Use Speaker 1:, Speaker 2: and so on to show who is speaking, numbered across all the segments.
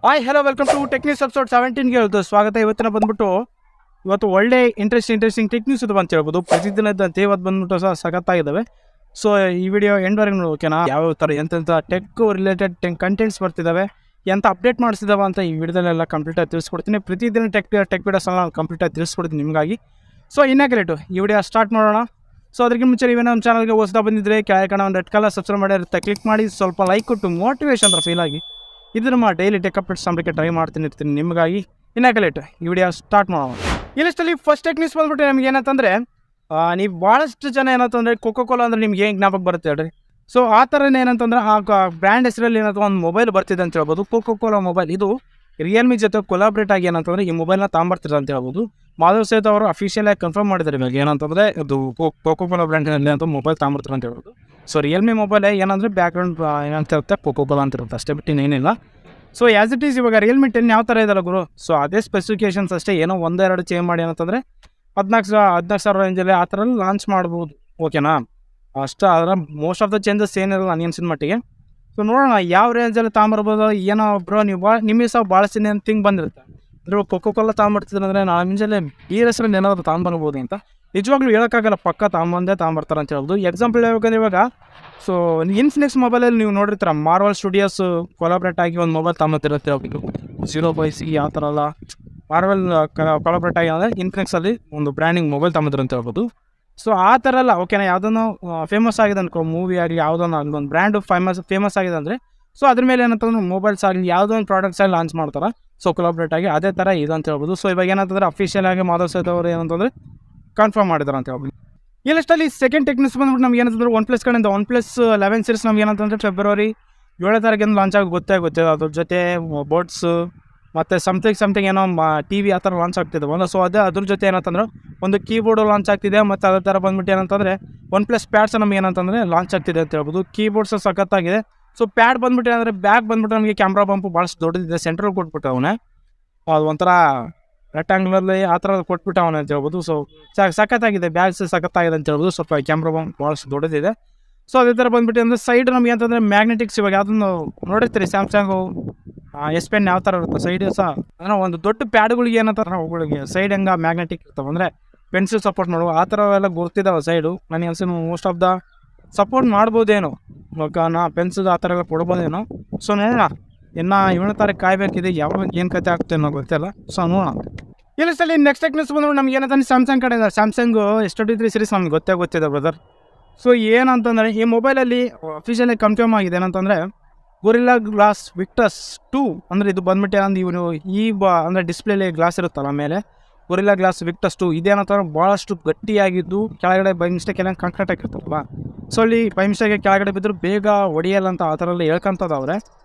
Speaker 1: Hi hello welcome to tech news episode 17ಗೆ ಹೇಳ್ತು ಸ್ವಾಗತ. ಇವತ್ತಿನ ಬಂದ್ಬಿಟ್ಟು ಇವತ್ತು ಒಳ್ಳೆ ಇಂಟ್ರೆಸ್ಟಿಂಗ್ ಟೆಕ್ ನ್ಯೂಸ್ ಇದು ಅಂತ ಹೇಳ್ಬೋದು. ಪ್ರತಿದಿನದಂತೆ ಇವತ್ತು ಬಂದ್ಬಿಟ್ಟು ಸಖತ್ತಾಗಿದ್ದಾವೆ. ಸೊ ಈ ವಿಡಿಯೋ ಎಂಡ್ವರೆಗೆ ನೋಡಿ, ಓಕೆನಾ? ಯಾವ ಥರ ಎಂತೆಂಥ ಟೆಕ್ ರಿಲೇಟೆಡ್ ಕಂಟೆಂಟ್ಸ್ ಬರ್ತಿದ್ದಾವೆ, ಎಂತ ಅಪ್ಡೇಟ್ ಮಾಡಿಸಿದಾವೆ ಅಂತ ಈ ವಿಡಿಯೋದಲ್ಲೆಲ್ಲ ಕಂಪ್ಲೀಟಾಗಿ ತಿಳಿಸ್ಕೊಡ್ತೀನಿ. ಪ್ರತಿದಿನ ಟೆಕ್ ವಿಡಿಯೋಸ್ ಎಲ್ಲ ಕಂಪ್ಲೀಟಾಗಿ ತಿಳಿಸ್ಕೊಡ್ತೀನಿ ನಿಮಗಾಗಿ. ಸೊ ಇನ್ನೇಕೆ ಲೇಟು, ಈ ವಿಡಿಯೋ ಸ್ಟಾರ್ಟ್ ಮಾಡೋಣ. ಸೊ ಅದಕ್ಕೆ ಮುಂಚೆ ನೀವೇ ನಮ್ಮ ಚಾನಲ್ಗೆ ಹೊಸದ ಬಂದಿದ್ದರೆ ಕೆಳಗಡೆ ಒಂದು ರೆಡ್ ಕಲರ್ ಸಬ್ಸ್ಕ್ರೈಬ್ ಮಾಡಿರುತ್ತೆ, ಕ್ಲಿಕ್ ಮಾಡಿ ಸ್ವಲ್ಪ ಲೈಕ್ ಕೊಟ್ಟು ಮೋಟಿವೇಶನ್ ಫೀಲ್ ಆಗಿ ಇದು ನಮ್ಮ ಡೈಲಿ ಟೆಕ್ ಅಪ್ಡೇಟ್ಸ್ ನಂಬಕ್ಕೆ ಟ್ರೈ ಮಾಡ್ತೀನಿ ಇರ್ತೀನಿ ನಿಮಗಾಗಿ. ಇನ್ನೇಕೆ ಲೇಟ್, ಈ ವಿಡಿಯೋ ಸ್ಟಾರ್ಟ್ ಮಾಡೋಣ. ಈ ಲಿಸ್ಟಲ್ಲಿ ಫಸ್ಟ್ ಟೆಕ್ ನ್ಯೂಸ್ ಬಂದ್ಬಿಟ್ಟು ನಮ್ಗೆ ಏನಂತಂದರೆ, ನೀವು ಭಾಳಷ್ಟು ಜನ ಏನಂತಂದರೆ ಕೋಕೋ-ಕೋಲಾ ಅಂದರೆ ನಿಮ್ಗೆ ಏನು ಜ್ಞಾಪಕ ಬರುತ್ತೆ ಹೇಳ್ರಿ. ಸೊ ಆ ಥರನೇ ಏನಂತಂದ್ರೆ ಆ ಬ್ರ್ಯಾಂಡ್ ಹೆಸರಲ್ಲಿ ಏನಂತ ಒಂದು ಮೊಬೈಲ್ ಬರ್ತಿದೆ ಅಂತ ಹೇಳ್ಬೋದು. Coca Cola mobile. ಇದು ರಿಯಲ್ಮಿ ಜೊತೆ ಕೊಲಾಬ್ರೇಟ್ ಆಗಿ ಏನಂತಂದರೆ ಈ ಮೊಬೈಲ್ನ ತೊಗೊಂಬರ್ತಿದೆ ಅಂತ ಹೇಳ್ಬೋದು. ಮಾಧವ್ ಸೇತ್ ಅವರು ಅಫಿಷಿಯಲ್ ಆಗಿ ಕನ್ಫರ್ಮ್ ಮಾಡಿದ್ದಾರೆ ಇವಾಗ ಏನಂತಂದರೆ ಇದು ಕೋಕೋ-ಕೋಲಾ ಬ್ರ್ಯಾಂಡ್ನಲ್ಲಿ ಅಂತ ಮೊಬೈಲ್ ತೊಗೊಂಬರ್ತಾರೆ ಅಂತ ಹೇಳ್ಬೋದು. ಸೊ ರಿಯಲ್ಮಿ ಮೊಬೈಲ್ ಏನಂದರೆ ಬ್ಯಾಕ್ಗ್ರೌಂಡ್ ಏನಂತ ಇರುತ್ತೆ, ಕೋಕೋ-ಕೋಲಾ ಅಂತ ಇರುತ್ತೆ, ಅಷ್ಟೇ ಬಿಟ್ಟು ಏನಿಲ್ಲ. ಸೊ ಆ್ಯಸ್ ಇಟ್ ಈಸ್ ಇವಾಗ ರಿಯಲ್ಮಿ 10 ಯಾವ ಥರ ಇದಲ್ಲ ಗುರು, ಸೊ ಅದೇ ಸ್ಪೆಸಿಫಿಕೇಷನ್ಸ್ ಅಷ್ಟೇ, ಏನೋ ಒಂದೆರಡು ಚೇಂಜ್ ಮಾಡಿ ಏನಂತಂದರೆ 14,000 ರೇಂಜಲ್ಲಿ ಆ ಥರ ಲಾಂಚ್ ಮಾಡ್ಬೋದು, ಓಕೆನಾ? ಅಷ್ಟು ಅದರ ಮೋಸ್ಟ್ ಆಫ್ ದ ಚೇಂಜಸ್ ಏನಿರಲ್ಲ ನನಗೆ ಅನ್ಸಿದ ಮಟ್ಟಿಗೆ. ಸೊ ನೋಡೋಣ ಯಾವ ರೇಂಜಲ್ಲಿ ತೊಗೊಂಬರ್ಬೋದು. ಏನೋ ಬ್ರೋ ನೀವು ನಿಮಗೆ ಸಹ ಭಾಳಷ್ಟು ಥಿಂಗ್ ಬಂದಿರುತ್ತೆ. ಅಂದರೆ ಕೋಕೋ-ಕೋಲಾ ತೊಗೊಂಬರ್ತಿದ್ರೆ ಅಂದರೆ ನಾನು ಮುಂಜಾನೆ ಈ ಹೆಸರಲ್ಲಿ ಏನಾದರೂ ತೊಗೊಂಬರ್ಬೋದು ಅಂತ ನಿಜವಾಗ್ಲೂ ಹೇಳೋಕ್ಕಾಗಲ್ಲ. ಪಕ್ಕ ತೊಗೊಂಬರ್ತಾರೆ ಅಂತ ಹೇಳ್ಬೋದು. ಎಕ್ಸಾಂಪಲ್ ಹೇಳ್ಬೇಕಂದ್ರೆ ಇವಾಗ ಸೊ ಇನ್ಫಿನಿಕ್ಸ್ ಮೊಬೈಲಲ್ಲಿ ನೀವು ನೋಡಿರ್ತೀರ, ಮಾರ್ವಲ್ ಸ್ಟುಡಿಯೋಸ್ ಕೊಲಾಬ್ರೇಟ್ ಆಗಿ ಒಂದು ಮೊಬೈಲ್ ತೊಗೊಂಬರ್ತಿರುತ್ತೆ. ಹೋಗ್ಬಿಟ್ಟು 0.5 ಆ ಥರ ಎಲ್ಲ ಮಾರ್ವಲ್ ಕೊಲಾಬ್ರೇಟ್ ಆಗಿ ಅಂದರೆ ಇನ್ಫಿನಿಕ್ಸಲ್ಲಿ ಒಂದು ಬ್ರ್ಯಾಂಡಿಂಗ್ ಮೊಬೈಲ್ ತೊಗೊಂಬರ್ತಾರೆ ಅಂತ ಹೇಳ್ಬೋದು. ಸೊ ಆ ಥರ ಎಲ್ಲ ಓಕೆನಾ, ಯಾವುದನ್ನು ಫೇಮಸ್ ಆಗಿದೆ ಅನ್ಕೋ, ಮೂವಿ ಆಗಲಿ ಯಾವುದೋ ಒಂದು ಬ್ರ್ಯಾಂಡು ಫೇಮಸ್ ಆಗಿದೆ ಅಂದರೆ ಸೊ ಅದ್ರ ಮೇಲೆ ಏನಂತಂದ್ರೆ ಮೊಬೈಲ್ಸ್ ಆಗಲಿ ಯಾವುದೋ ಒಂದು ಪ್ರಾಡಕ್ಟ್ಸ್ ಆಗಿ ಲಾಂಚ್ ಮಾಡ್ತಾರೆ. ಸೊ ಕೊಲಾಬ್ರೇಟ್ ಆಗಿ ಅದೇ ಥರ ಇದೆ ಅಂತ ಹೇಳ್ಬೋದು. ಸೊ ಇವಾಗ ಏನಂತಂದರೆ ಅಫಿಷಿಯಲ್ ಆಗಿ ಮಾಧವ್ ಸೇತ್ ಅವರು ಏನಂತಂದರೆ ಕನ್ಫರ್ಮ್ ಮಾಡಿದ್ದಾರೆ ಅಂತ ಹೇಳ್ಬೋದು. ಈ ಲಿಸ್ಟಲ್ಲಿ ಸೆಕೆಂಡ್ ಟೆಕ್ ನ್ಯೂಸ್ ಬಂದ್ಬಿಟ್ಟು ನಮ್ಗೆ ಏನಂತಂದ್ರೆ OnePlus ಕಡೆಯಿಂದ OnePlus 11 ಸೀರೀಸ್ ನಮ್ಗೆ ಏನಂತಂದರೆ ಫೆಬ್ರವರಿ 7ನೇ ತಾರೀಕಿಂದ ಲಾಂಚ್ ಆಗಿ ಗೊತ್ತೇ ಅದ್ರ ಜೊತೆ ಬೋಟ್ಸ್ ಮತ್ತು ಸಮಥಿಂಗ್ ಏನೋ TV ಆ ಥರ ಲಾಂಚ್ ಆಗ್ತಿದೆ ಒಂದು. ಸೊ ಅದ್ರ ಜೊತೆ ಏನಂತಂದ್ರೆ ಒಂದು ಕೀಬೋರ್ಡು ಲಾಂಚ್ ಆಗ್ತಿದೆ. ಮತ್ತು ಅದೇ ಥರ ಬಂದ್ಬಿಟ್ಟು ಏನಂತಂದರೆ OnePlus ಪ್ಯಾಡ್ಸ್ ನಮಗೆ ಏನಂತಂದರೆ ಲಾಂಚ್ ಆಗ್ತಿದೆ ಅಂತ ಹೇಳ್ಬೋದು. ಕೀಬೋರ್ಡ್ಸ್ ಸಖತ್ತಾಗಿದೆ. ಸೊ ಪ್ಯಾಡ್ ಬಂದ್ಬಿಟ್ಟು ಏನಂದರೆ ಬ್ಯಾಗ್ ಬಂದ್ಬಿಟ್ಟು ನಮಗೆ ಕ್ಯಾಮ್ರಾ ಬಂಪು ಭಾಳಷ್ಟು ದೊಡ್ಡದಿದೆ, ಸೆಂಟ್ರಲ್ ಕೊಟ್ಬಿಟ್ಟು ಅವನೇ ಅದು ಒಂಥರ ರೆಕ್ಟಾಂಗ್ಲರ್ಲಿ ಆ ಥರ ಕೊಟ್ಬಿಟ್ಟು ಅವನೇ ಅಂತ ಹೇಳ್ಬೋದು. ಸೊ ಸಖತ್ತಾಗಿದೆ, ಬ್ಯಾಗ್ಸ್ ಸಖತ್ತಾಗಿದೆ ಅಂತ ಹೇಳ್ಬೋದು. ಸ್ವಲ್ಪ ಕ್ಯಾಮ್ರಾ ಬಂಪ್ ಭಾಳಷ್ಟು ದೊಡ್ಡದಿದೆ. ಸೊ ಅದೇ ಥರ ಬಂದ್ಬಿಟ್ಟು ಅಂದರೆ ಸೈಡ್ ನಮಗೆ ಅಂತಂದರೆ ಮ್ಯಾಗ್ನೆಟಿಕ್ಸ್ ಇವಾಗ ಯಾವುದನ್ನು ನೋಡಿರ್ತೀರಿ, ಸ್ಯಾಮ್ಸಂಗು S Pen ಯಾವ ಥರ ಇರುತ್ತೆ ಸೈಡ್ ಸಹ ಅಂದರೆ ಒಂದು ದೊಡ್ಡ ಪ್ಯಾಡ್ಗಳಿಗೆ ಏನಂತಾರೆ ಅವುಗಳಿಗೆ ಸೈಡ್ ಹೆಂಗೆ ಮ್ಯಾಗ್ನೆಟಿಕ್ ಇರ್ತವೆ ಅಂದರೆ ಪೆನ್ಸಿಲ್ ಸಪೋರ್ಟ್ ಮಾಡುವ ಆ ಥರ ಎಲ್ಲ ಗೊತ್ತಿದ್ದಾವೆ ಸೈಡು. ನನಗೆ ಅನ್ಸಿ ಮೋಸ್ಟ್ ಆಫ್ ದ ಸಪೋರ್ಟ್ ಮಾಡ್ಬೋದೇನೋ, ಇವಾಗ ಪೆನ್ಸಿಲ್ ಆ ಥರ ಎಲ್ಲ ಕೊಡ್ಬೋದೇನೋ. ಸೊ ನೋಡೋಣ, ಇನ್ನು 7ನೇ ತಾರೀಕು ಕಾಯಬೇಕಿದೆ, ಯಾವಾಗ ಏನು ಕತೆ ಆಗ್ತದೆ ಅನ್ನೋ ಗೊತ್ತಿಲ್ಲ. ಸೊ ನೋಡೋಣ. ಈ ಲಿಸ್ಟಲ್ಲಿ ನೆಕ್ಸ್ಟ್ ಟೆಕ್ ನ್ಯೂಸ್ ಬಂದ್ಬಿಟ್ಟು ನಮ್ಗೆ ಏನಂತಾನೆ ಸ್ಯಾಮ್ಸಂಗ್ ಕಡೆಯಿಂದ ಸ್ಯಾಮ್ಸಂಗ್ S23 ಸೀರೀಸ್ ನಮ್ಗೆ ಗೊತ್ತಿದೆ ಬ್ರದರ್. ಸೊ ಏನಂತಂದರೆ ಈ ಮೊಬೈಲಲ್ಲಿ ಅಫಿಷಿಯಲಿ ಕನ್ಫರ್ಮ್ ಆಗಿದೆ ಏನಂತಂದರೆ ಗೊರಿಲ್ಲಾ ಗ್ಲಾಸ್ ವಿಕ್ಟಸ್ 2 ಅಂದರೆ ಇದು ಬಂದ್ಬಿಟ್ಟು ಏನಂದ್ರೆ ಇವನು ಅಂದರೆ ಡಿಸ್ಪ್ಲೇಲಿ ಗ್ಲಾಸ್ ಇರುತ್ತಲ್ಲ ಮೇಲೆ ಗೊರಿಲ್ಲಾ ಗ್ಲಾಸ್ ವಿಕ್ಟಸ್ 2 ಇದೇನಂತಂದ್ರೆ ಭಾಳಷ್ಟು ಗಟ್ಟಿಯಾಗಿದ್ದು ಕೆಳಗಡೆ ಬೈ ಮಿಸ್ಟೇಕ್ ಎಲ್ಲ ಕಾಂಕ್ರೀಟ್ ಆಗಿರ್ತಾರಲ್ಲ. ಸೊ ಅಲ್ಲಿ ಬೈ ಮಿಸ್ಟೇಕ್ ಕೆಳಗಡೆ ಬಿದ್ದರೂ ಬೇಗ ಹೊಡಿಯಲ್ಲ ಅಂತ ಆ ಥರ ಎಲ್ಲ ಹೇಳ್ಕೊಂತದವ್ರೆ.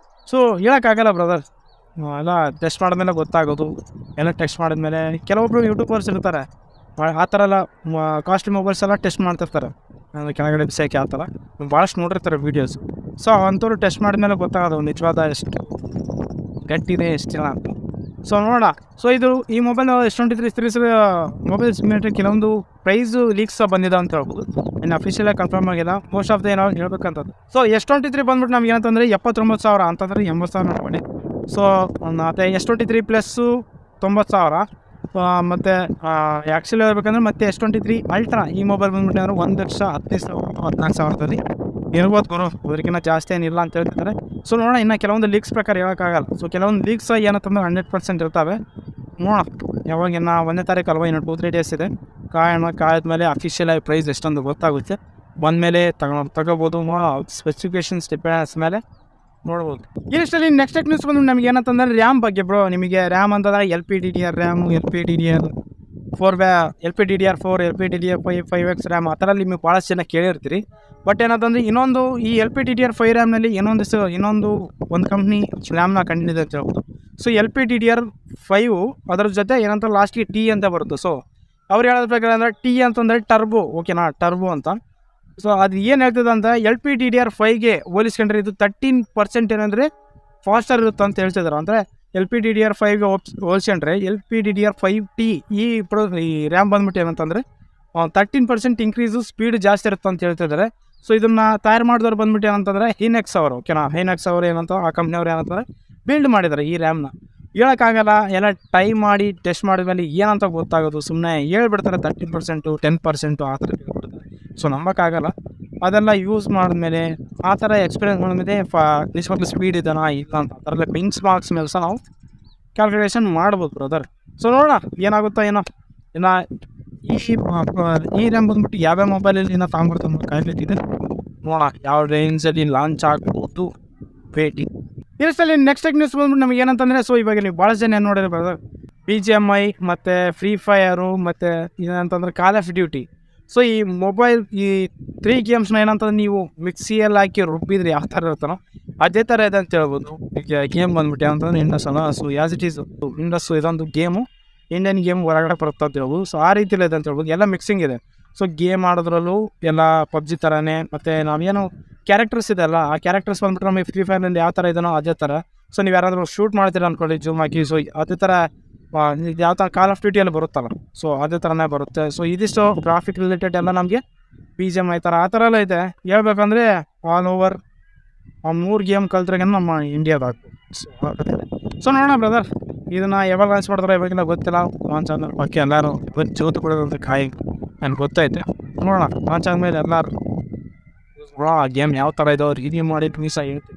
Speaker 1: ಸೊ ಹೇಳೋಕ್ಕಾಗಲ್ಲ ಬ್ರದರ್, ಎಲ್ಲ ಟೆಸ್ಟ್ ಮಾಡಿದ್ಮೇಲೆ ಗೊತ್ತಾಗೋದು. ಎಲ್ಲ ಟೆಸ್ಟ್ ಮಾಡಿದ್ಮೇಲೆ ಕೆಲವೊಬ್ಬರು ಯೂಟ್ಯೂಬರ್ಸ್ ಇರ್ತಾರೆ ಆ ಥರ ಎಲ್ಲ ಕಾಸ್ಟ್ಲಿ ಮೊಬೈಲ್ಸ್ ಎಲ್ಲ ಟೆಸ್ಟ್ ಮಾಡ್ತಿರ್ತಾರೆ, ಕೆಳಗಡೆ ಬಿಸಾಕಿ ಆ ಥರ ಭಾಳಷ್ಟು ನೋಡಿರ್ತಾರೆ ವೀಡಿಯೋಸ್. ಸೊ ಅಂಥವ್ರು ಟೆಸ್ಟ್ ಮಾಡಿದ್ಮೇಲೆ ಗೊತ್ತಾಗೋದು ನಿಜವಾದ ಎಷ್ಟು ಗಟ್ಟಿದೆ ಎಷ್ಟಿಲ್ಲ ಅಂತ. ಸೊ ನೋಡೋಣ. ಸೊ ಇದು ಈ ಮೊಬೈಲ್ S23 ಸೀರೀಸ್ ಮೊಬೈಲ್ಸ್ ಮೇಲೆ ಕೆಲವೊಂದು ಪ್ರೈಸು ಲೀಕ್ಸ್ ಬಂದಿದೆ ಅಂತ ಹೇಳ್ಬೋದು. ಇನ್ನು ಅಫಿಷಿಯಲಾಗಿ ಕನ್ಫರ್ಮ್ ಆಗಿಲ್ಲ, ಮೋಸ್ಟ್ ಆಫ್ ದ ಏನೋ ಹೇಳ್ಬೇಕಂತದ್ದು. ಸೊ S23 ಬಂದ್ಬಿಟ್ಟು ನಮ್ಗೆ ಏನಂತಂದರೆ 79,000 ಅಂತಂದರೆ 80,000 ನೋಡಿ. ಸೊ ಮತ್ತು S23 ಪ್ಲಸ್ಸು 90,000 ಮತ್ತು ಆ್ಯಕ್ಚುಲಿ ಹೇಳ್ಬೇಕಂದ್ರೆ ಮತ್ತೆ S23 ಅಲ್ಟ್ರಾ ಈ ಮೊಬೈಲ್ ಬಂದ್ಬಿಟ್ಟು ಅಂದ್ರೆ 1,15,000 ಇರ್ಬೋದು ಗುರು, ಅದಕ್ಕಿಂತ ಜಾಸ್ತಿ ಏನಿಲ್ಲ ಅಂತ ಹೇಳ್ತಿದ್ದಾರೆ. ಸೊ ನೋಡೋಣ, ಇನ್ನು ಕೆಲವೊಂದು ಲೀಕ್ಸ್ ಪ್ರಕಾರ ಹೇಳೋಕ್ಕಾಗಲ್ಲ. ಸೊ ಕೆಲವೊಂದು ಲೀಕ್ಸ್ ಏನಂತಂದ್ರೆ 100% ಇರ್ತವೆ. ನೋಡೋಣ ಯಾವಾಗ ಇನ್ನು 1ನೇ ತಾರೀಕು ಅಲ್ವಾ, ಇನ್ನು 2-3 ಡೇಸ್ ಇದೆ. ಕಾಯ್ದ್ಮೇಲೆ ಅಫಿಷಿಯಲಾಗಿ ಪ್ರೈಸ್ ಎಷ್ಟೊಂದು ಗೊತ್ತಾಗುತ್ತೆ, ಬಂದಮೇಲೆ ತಗೋಬೋದು. ಸ್ಪೆಸಿಫಿಕೇಷನ್ಸ್ ಡಿಪೆಂಡ್ಸ್ ಮೇಲೆ ನೋಡ್ಬೋದು. ಈ ಲಿಸ್ಟಲ್ಲಿ ನೆಕ್ಸ್ಟ್ ಟೆಕ್ ನ್ಯೂಸ್ ಬಂದು ನಮಗೆ ಏನಂತಂದರೆ ರ್ಯಾಮ್ ಬಗ್ಗೆ ಬ್ರೋ. ನಿಮಗೆ ರ್ಯಾಮ್ ಅಂತಂದರೆ LPDDR RAM, LPDDR4, LPDDR5, 5X RAM ಆ ಥರಲ್ಲಿ ನಿಮಗೆ ಭಾಳಷ್ಟು ಜನ ಕೇಳಿರ್ತೀರಿ. ಬಟ್ ಏನಂತಂದರೆ ಇನ್ನೊಂದು ಈ LPDDR5 ರ್ಯಾಮ್ನಲ್ಲಿ ಇನ್ನೊಂದು ಕಂಪ್ನಿ ರ್ಯಾಮ್ನ ಕಂಡಿದೆ ಅಂತ ಹೇಳ್ಬೋದು. ಸೊ LPDDR5 ಅದರ ಜೊತೆ ಏನಂತ ಲಾಸ್ಟ್ಗೆ T ಅಂತ ಬರುತ್ತೆ. ಸೊ ಅವ್ರು ಹೇಳೋದ್ರ ಪ್ರಕಾರ ಅಂದರೆ T ಅಂತಂದರೆ ಟರ್ಬೋ, ಓಕೆನಾ, ಟರ್ಬೋ ಅಂತ. ಸೊ ಅದು ಏನು ಹೇಳ್ತದೆ ಅಂತ LPDDR5ಗೆ ಹೋಲಿಸ್ಕೊಂಡ್ರೆ ಇದು 13% ಏನಂದರೆ ಫಾಸ್ಟರ್ ಇರುತ್ತೆ ಅಂತ ಹೇಳ್ತಿದ್ದಾರೆ. ಅಂದರೆ LPDDR5ಗೆ ಹೋಲಿಸ್ಕೊಂಡ್ರೆ LPDDR5T ಈ ರ್ಯಾಮ್ ಬಂದ್ಬಿಟ್ಟು ಏನಂತಂದರೆ 13% ಇನ್ಕ್ರೀಸು ಸ್ಪೀಡ್ ಜಾಸ್ತಿ ಇರುತ್ತೆ ಅಂತ ಹೇಳ್ತಿದ್ದಾರೆ. ಸೊ ಇದನ್ನು ತಯಾರು ಮಾಡಿದವ್ರು ಬಂದ್ಬಿಟ್ಟು ಏನಂತಂದರೆ ಹೈನೆಕ್ಸ್ ಅವರು, ಓಕೆನಾ, ಹೈನೆಕ್ಸ್ ಅವರು ಏನಂತ ಆ ಕಂಪ್ನಿಯವ್ರು ಏನಂತಂದರೆ ಬಿಲ್ಡ್ ಮಾಡಿದ್ದಾರೆ ಈ ರ್ಯಾಮ್ನ. ಹೇಳೋಕ್ಕಾಗಲ್ಲ, ಎಲ್ಲ ಟೈಮ್ ಮಾಡಿ ಟೆಸ್ಟ್ ಮಾಡಿದ್ಮೇಲೆ ಏನಂತ ಗೊತ್ತಾಗೋದು. ಸುಮ್ಮನೆ ಹೇಳ್ಬಿಡ್ತಾರೆ 30%, 10% ಆ ಥರ ಹೇಳ್ಬಿಡ್ತಾರೆ. ಸೊ ನಂಬೋಕ್ಕಾಗಲ್ಲ. ಅದೆಲ್ಲ ಯೂಸ್ ಮಾಡಿದ್ಮೇಲೆ ಆ ಥರ ಎಕ್ಸ್ಪೀರಿಯೆನ್ಸ್ ಮಾಡಿದ್ಮೇಲೆ ನಿಜವಾಗ್ಲೂ ಸ್ಪೀಡ್ ಇದೆನಾ ಇಲ್ಲ ಅಂತ ಆ ಥರ ಬೆಂಚ್ ಮಾರ್ಕ್ಸ್ ಮೇಲೆ ಸಹ ನಾವು ಕ್ಯಾಲ್ಕುಲೇಷನ್ ಮಾಡ್ಬೋದು ಬ್ರದರ್. ಸೊ ನೋಡೋಣ ಏನಾಗುತ್ತೋ ಏನೋ. ಇನ್ನು ಈ ರ್ಯಾಮ್ ಬಂದ್ಬಿಟ್ಟು ಯಾವ್ಯಾವ ಮೊಬೈಲಲ್ಲಿ ಏನೋ ತಗೊಂಡ್ಬಿಡ್ತಾರೆ ಕಾಯ್ಲಿಟ್ಟಿದೆ. ನೋಡೋಣ ಯಾವ ರೇಂಜಲ್ಲಿ ಲಾಂಚ್ ಆಗ್ಬೋದು, ವೇಟಿಂಗ್. ಇದರಲ್ಲಿ ನೆಕ್ಸ್ಟ್ ನ್ಯೂಸ್ ಬಂದ್ಬಿಟ್ಟು ನಮಗೆ ಏನಂತಂದರೆ, ಸೊ ಇವಾಗ ನೀವು ಭಾಳ ಜನ ಏನು ನೋಡಿದ್ರೆ ಬ್ರದರ್, BGMI ಮತ್ತು ಫ್ರೀ ಫೈರು ಮತ್ತು ಏನಂತಂದ್ರೆ ಕಾಲ್ ಆಫ್ ಡ್ಯೂಟಿ. ಸೊ ಈ ಮೊಬೈಲ್ ಈ 3 ಗೇಮ್ಸ್ನ ಏನಂತಂದ್ರೆ ನೀವು ಮಿಕ್ಸಿಯಲ್ಲಿ ಹಾಕಿ ರುಬ್ಬಿದ್ರೆ ಯಾವ ಥರ ಇರ್ತಾನೋ ಅದೇ ಥರ ಇದೆ ಅಂತ ಹೇಳ್ಬೋದು. ಈಗ ಗೇಮ್ ಬಂದ್ಬಿಟ್ಟು ಏನಂತಂದ್ರೆ ಇಂಡಸ್ ಅಲ್ಲ. So as it is Indus ಇದೊಂದು ಗೇಮು ಇಂಡಿಯನ್ ಗೇಮ್ ಹೊರಗಡೆ ಬರುತ್ತೆ ಅಂತ ಹೇಳ್ಬೋದು. ಸೊ ಆ ರೀತಿಯಲ್ಲಿ ಇದೆ ಅಂತ ಹೇಳ್ಬೋದು. ಎಲ್ಲ ಮಿಕ್ಸಿಂಗ್ ಇದೆ. ಸೊ ಗೇಮ್ ಆಡೋದ್ರಲ್ಲೂ ಎಲ್ಲ PUBG ಥರನೇ. ಮತ್ತು ನಾವೇನು ಕ್ಯಾರೆಕ್ಟರ್ಸ್ ಇದೆ ಅಲ್ಲ, ಆ ಕ್ಯಾರೆಕ್ಟರ್ಸ್ ಬಂದ್ಬಿಟ್ಟು ನಮಗೆ ಫ್ರೀ ಫೈರ್ನಲ್ಲಿ ಯಾವ ಥರ ಇದೆನೋ ಅದೇ ಥರ. ಸೊ ನೀವು ಯಾರಾದರೂ ಶೂಟ್ ಮಾಡ್ತೀರ ಅಂದ್ಕೊಳ್ಳಿ ಜೂಮ್ ಹಾಕಿ. ಸೊ ಅದೇ ಥರ ಯಾವ ಥರ ಕಾಲ್ ಆಫ್ ಡ್ಯೂಟಿಯಲ್ಲಿ ಬರುತ್ತಲ್ಲ, ಸೊ ಅದೇ ಥರನೇ ಬರುತ್ತೆ. ಸೊ ಇದಿಷ್ಟು ಗ್ರಾಫಿಕ್ ರಿಲೇಟೆಡ್ ಎಲ್ಲ ನಮಗೆ BGMI ಥರ ಆ ಥರ ಎಲ್ಲ ಇದೆ. ಹೇಳ್ಬೇಕಂದ್ರೆ ಆಲ್ ಓವರ್ ಆ 3 ಗೇಮ್ ಕಲ್ತ್ರಾಗ ನಮ್ಮ ಇಂಡಿಯಾದಾಗ. ಸೊ ನೋಡೋಣ ಬ್ರದರ್, ಇದನ್ನು ಯಾವಾಗ ಲಾಂಚ್ ಮಾಡ್ತಾರೆ ಇವಾಗಿಲ್ಲ ಗೊತ್ತಿಲ್ಲ. ಲಾಂಚ್ ಆದ್ಮೇಲೆ ಬಾಕಿ ಎಲ್ಲರೂ ಜೋತು ಕೊಡೋದಂತ ಕಾಯಿ ನನಗೆ ಗೊತ್ತೈತೆ. ನೋಡೋಣ ಲಾಂಚ್ ಆದಮೇಲೆ ಎಲ್ಲರೂ ಆ ಗೇಮ್ ಯಾವ ಥರ ಇದೆ ಅವ್ರು ರಿವ್ಯೂ ಮಾಡಿ ಮೀಸ ಹೇಳ್ತೀವಿ.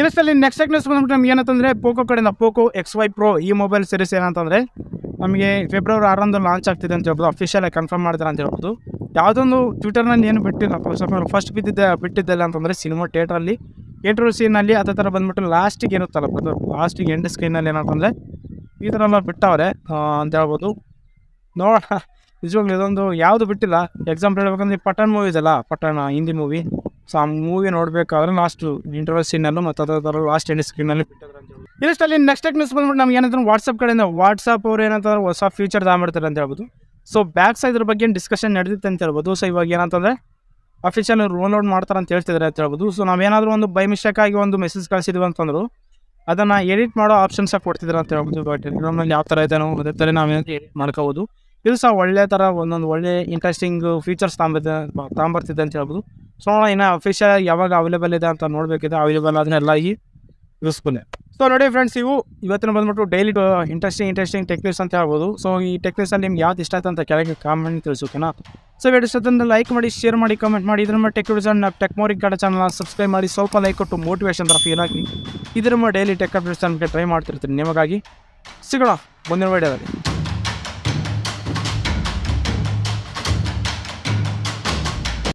Speaker 1: ಇದರಲ್ಲಿ ನೆಕ್ಸ್ಟ್ ನ್ಯೂಸ್ ಬಂದ್ಬಿಟ್ಟು ನಮ್ಗೆ ಏನಂತಂದರೆ, ಪೋಕೋ ಕಡೆಯಿಂದ ಪೋಕೋ XY Pro ಈ ಮೊಬೈಲ್ ಸೀರೀಸ್ ಏನಂತಂದರೆ ನಮಗೆ ಫೆಬ್ರವರಿ 6ರಂದು ಲಾಂಚ್ ಆಗ್ತಿದೆ ಅಂತ ಹೇಳ್ಬೋದು. ಅಫಿಷಿಯಲಾಗಿ ಕನ್ಫರ್ಮ್ ಮಾಡ್ತಾರೆ ಅಂತ ಹೇಳ್ಬೋದು. ಯಾವುದೊಂದು ಟ್ವಿಟರ್ನಲ್ಲಿ ಏನು ಬಿಟ್ಟಿಲ್ಲ. ಫಸ್ಟ್ ಬಿಟ್ಟಿದ್ದೆಲ್ಲ ಅಂತಂದರೆ ಸಿನಿಮಾ ಥಿಯೇಟ್ರಲ್ಲಿ ಇಂಟ್ರೋ ಸೀನಲ್ಲಿ ಅದೇ ಥರ ಬಂದ್ಬಿಟ್ಟು ಲಾಸ್ಟಿಗೆ ಇರುತ್ತಲ್ಲ ಬ್ರದರ್, ಲಾಸ್ಟಿಗೆ ಎಂಡ್ ಸ್ಕ್ರೀನಲ್ಲಿ ಏನಂತಂದರೆ ಈ ಥರ ಎಲ್ಲ ಬಿಟ್ಟವ್ರೆ ಅಂತ ಹೇಳ್ಬೋದು. ನೋಡೋಣ, ನಿಜವಾಗ್ಲೂ ಇದೊಂದು ಯಾವುದು ಬಿಟ್ಟಿಲ್ಲ. ಎಕ್ಸಾಂಪಲ್ ಹೇಳ್ಬೇಕಂದ್ರೆ ಪಠಾಣ್ ಮೂವೀಸ್ ಅಲ್ಲ, ಪಠಾಣ್ ಹಿಂದಿ ಮೂವಿ. ಸೊ ಆ ಮೂವಿ ನೋಡಬೇಕಾದ್ರೆ ಲಾಸ್ಟು ಇಂಟರ್ವಲ್ ಸೀನಲ್ಲೂ ಮತ್ತು ಅದರ ಥರ ಲಾಸ್ಟ್ ಎಂಡ್ ಸ್ಕ್ರೀನಲ್ಲಿ ಬಿಟ್ಟಿದ್ರು ಅಂತ ಹೇಳ್ಬೋದು. ಇದರಲ್ಲಿ ನೆಕ್ಸ್ಟ್ ನ್ಯೂಸ್ ಬಂದ್ಬಿಟ್ಟು ನಮ್ಗೆ ಏನಂತಾರೆ, ವಾಟ್ಸಪ್ ಕಡೆಯಿಂದ ವಾಟ್ಸಪ್ ಅವ್ರು ಏನಂತಾರೆ ಹೊಸ ಫೀಚರ್ ಮಾಡ್ತಾರೆ ಅಂತ ಹೇಳ್ಬೋದು. ಸೊ ಬ್ಯಾಕ್ ಸೈಡ್ ಇದ್ರ ಬಗ್ಗೆ ಡಿಸ್ಕಷನ್ ನಡೆದಿತ್ತು ಅಂತ ಹೇಳ್ಬೋದು. ಸೊ ಇವಾಗ ಏನಂತಂದರೆ ಅಫಿಷಿಯಲ್ ಡೌನ್ಲೋಡ್ ಮಾಡ್ತಾರೆ ಅಂತ ಹೇಳ್ತಿದ್ದಾರೆ ಅಂತ ಹೇಳ್ಬೋದು. ಸೊ ನಾವೇನಾದರೂ ಒಂದು ಬೈ ಮಿಸ್ಟೇಕಾಗಿ ಒಂದು ಮೆಸೇಜ್ ಕಳಿಸಿದ್ವಿ ಅಂತಂದ್ರು ಅದನ್ನು ಎಡಿಟ್ ಮಾಡೋ ಆಪ್ಷನ್ಸಾಗಿ ಕೊಡ್ತಿದ್ದಾರೆ ಅಂತ ಹೇಳ್ಬೋದು. ಬಟ್ ಟೆಲಿಗ್ರಾಮ್ನಲ್ಲಿ ಯಾವ ಥರ ಇದೆನೋ ಅದೇ ಥರ ನಾವೇನಾದರೂ ಎಡಿಟ್ ಮಾಡ್ಕೋಬೋದು. ಇದು ಸಹ ಒಳ್ಳೆ ಥರ ಒಂದೊಂದು ಒಳ್ಳೆ ಇಂಟ್ರೆಸ್ಟಿಂಗ್ ಫೀಚರ್ಸ್ ತಗೊಂಬರ್ತಿದೆ ಅಂತ ಹೇಳ್ಬೋದು. ಸೊ ಇನ್ನು ಅಫಿಷಿಯಲ್ ಯಾವಾಗ ಅವೈಲೇಬಲ್ ಇದೆ ಅಂತ ನೋಡಬೇಕಿದೆ. ಅವೈಲೇಬಲ್ ಆದರೆ ಎಲ್ಲ ಈ ಯೂಸ್ಫುಲ್ಲೇ. ಸೊ ನೋಡಿ ಫ್ರೆಂಡ್ಸ್, ಇವು ಇವತ್ತಿನ ಬಂದ್ಬಿಟ್ಟು ಡೈಲಿ ಇಂಟ್ರೆಸ್ಟಿಂಗ್ ಟೆಕ್ನಿಕ್ಸ್ ಅಂತ ಹೇಳ್ಬೋದು. ಸೊ ಈ ಟೆಕ್ನಿಕ್ಸಲ್ಲಿ ನಿಮ್ಗೆ ಯಾವ್ದು ಇಷ್ಟ ಆಯ್ತು ಅಂತ ಕೆಳಗೆ ಕಾಮೆಂಟ್ ತಿಳಿಸೋಕೆನಾ. ಸೊ ವಿಡಿಯೋ ಇಷ್ಟೊಂದು ಲೈಕ್ ಮಾಡಿ, ಶೇರ್ ಮಾಡಿ, ಕಮೆಂಟ್ ಮಾಡಿ. ಇದ್ರ ಮೇಲೆ ಟೆಕ್ಮೋರಿಕ್ ಕಡೆ ಚಾನಲ್ ಸಬ್ಸ್ಕ್ರೈಬ್ ಮಾಡಿ, ಸ್ವಲ್ಪ ಲೈಕ್ ಕೊಟ್ಟು ಮೋಟಿವೇಶನ್ ಥರ ಫೀಲ್ ಆಗಿ ಇದ್ರ ಡೈಲಿ ಟೆಕ್ ಅಪ್ಡೇಟ್ಸ್ ಟ್ರೈ ಮಾಡ್ತಿರ್ತೀನಿ ನಿಮಗಾಗಿ. ಸಿಗೋಣ ಮುಂದಿನ ವಿಡಿಯೋದಲ್ಲಿ.